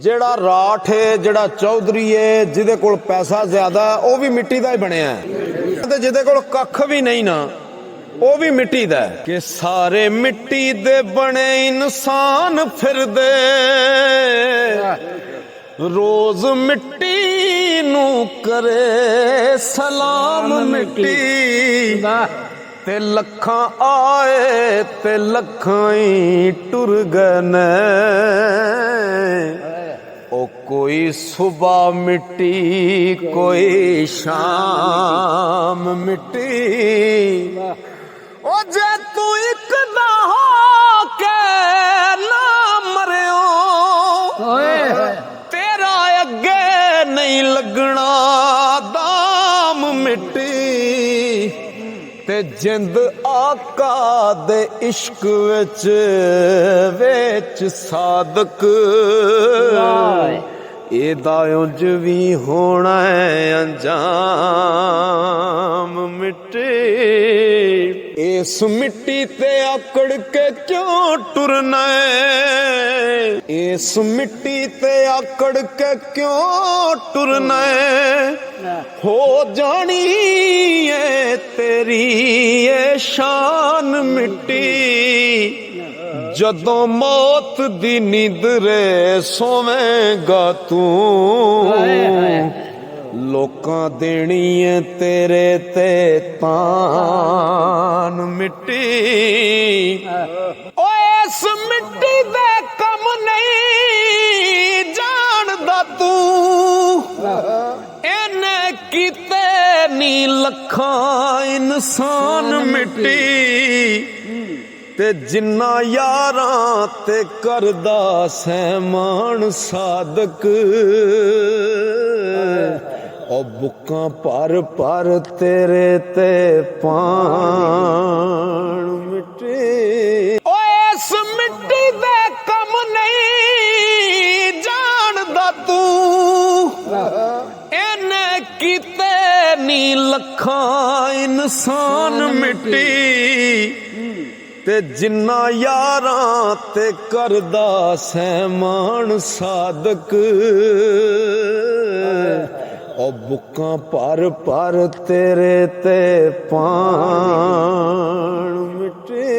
ਜਿਹੜਾ ਰਾਠ ਹੈ, ਜਿਹੜਾ ਚੌਧਰੀ ਹੈ, ਜਿਹਦੇ ਕੋਲ ਪੈਸਾ ਜ਼ਿਆਦਾ ਉਹ ਵੀ ਮਿੱਟੀ ਦਾ ਹੀ ਬਣਿਆ ਤੇ ਜਿਹਦੇ ਕੋਲ ਕੱਖ ਵੀ ਨਹੀਂ ਨਾ ਉਹ ਵੀ ਮਿੱਟੀ ਦਾ ਹੈ। ਕਿ ਸਾਰੇ ਮਿੱਟੀ ਦੇ ਬਣੇ ਇਨਸਾਨ ਫਿਰਦੇ ਰੋਜ਼ ਮਿੱਟੀ ਨੂੰ ਕਰੇ ਸਲਾਮ ਮਿੱਟੀ ਤੇ ਲੱਖਾਂ ਆਏ ਤੇ ਲੱਖਾਂ ਹੀ ਟੁਰ ਗਏ ਨੇ। ਉਹ ਕੋਈ ਸੁਬਹ ਮਿੱਟੀ ਕੋਈ ਸ਼ਾਮ ਮਿੱਟੀ। ਉਹ ਜੇ ਤੂੰ ਇੱਕ ਨਾ ਹੋ ਕੇ ਨਾ ਮਰਿਓ ਤੇਰਾ ਅੱਗੇ ਨਹੀਂ ਲੱਗਣਾ ਦਾਮ ਮਿੱਟੀ। ਤੇ ਜਿੰਦ ਆਕਾ ਦੇ ਇਸ਼ਕ ਵਿੱਚ ਸਾਦਕ ਇਹਦਾ ਉਂਝ ਵੀ ਹੋਣਾ ਅੰਜਾਮ ਮਿੱਟੀ। ਇਸ ਮਿੱਟੀ ਤੇ ਆਕੜ ਕੇ ਕਿਉਂ ਟੁਰਨਾ ਹੈ, ਇਸ ਮਿੱਟੀ ਤੇ ਆਕੜ ਕੇ ਕਿਉਂ ਟੁਰਨਾ ਹੈ। ਹੋ ਜਾਣੀ ਏ ਤੇਰੀ ਏ ਸ਼ਾਨ ਮਿੱਟੀ। ਜਦੋਂ ਮੌਤ ਦੀ ਨੀਂਦਰੇ ਸੋਵੇਂਗਾ ਤੂੰ ਲੋਕਾਂ ਦੇਣੀ ਏ ਤੇਰੇ ਤੇ ਤਾਨ ਮਿੱਟੀ। ਓਏ ਇਸ ਮਿੱਟੀ ਦੇ ਕੰਮ ਨਹੀਂ ਜਾਣਦਾ ਤੂੰ, ਇਹਨੇ ਕੀਤੇ ਨੀ ਲੱਖਾਂ ਇਨਸਾਨ ਮਿੱਟੀ। ਤੇ ਜਿੰਨਾ ਯਾਰਾਂ ਤੇ ਕਰਦਾ ਸਹਿਮਾਨ ਸਾਦਕ ਉਹ ਬੁੱਕਾਂ ਪਰ ਪਰ ਤੇਰੇ ਤੇ ਪਾਣ ਮਿੱਟੀ। ਓਏ ਇਸ ਮਿੱਟੀ ਦੇ ਕੰਮ ਨਹੀਂ ਜਾਣਦਾ ਤੂੰ, ਇਹਨੇ ਕੀਤੇ ਨੀ ਲੱਖਾਂ ਇਨਸਾਨ ਮਿੱਟੀ। ਤੇ ਜਿੰਨਾ ਯਾਰਾਂ ਤੇ ਕਰਦਾ ਸਹਿਮਾਨ ਸਾਦਕ ਉਹ ਬੁੱਕਾਂ ਪਰ ਪਰ ਤੇਰੇ ਤੇ ਪਾਣ ਮਿੱਟੀ।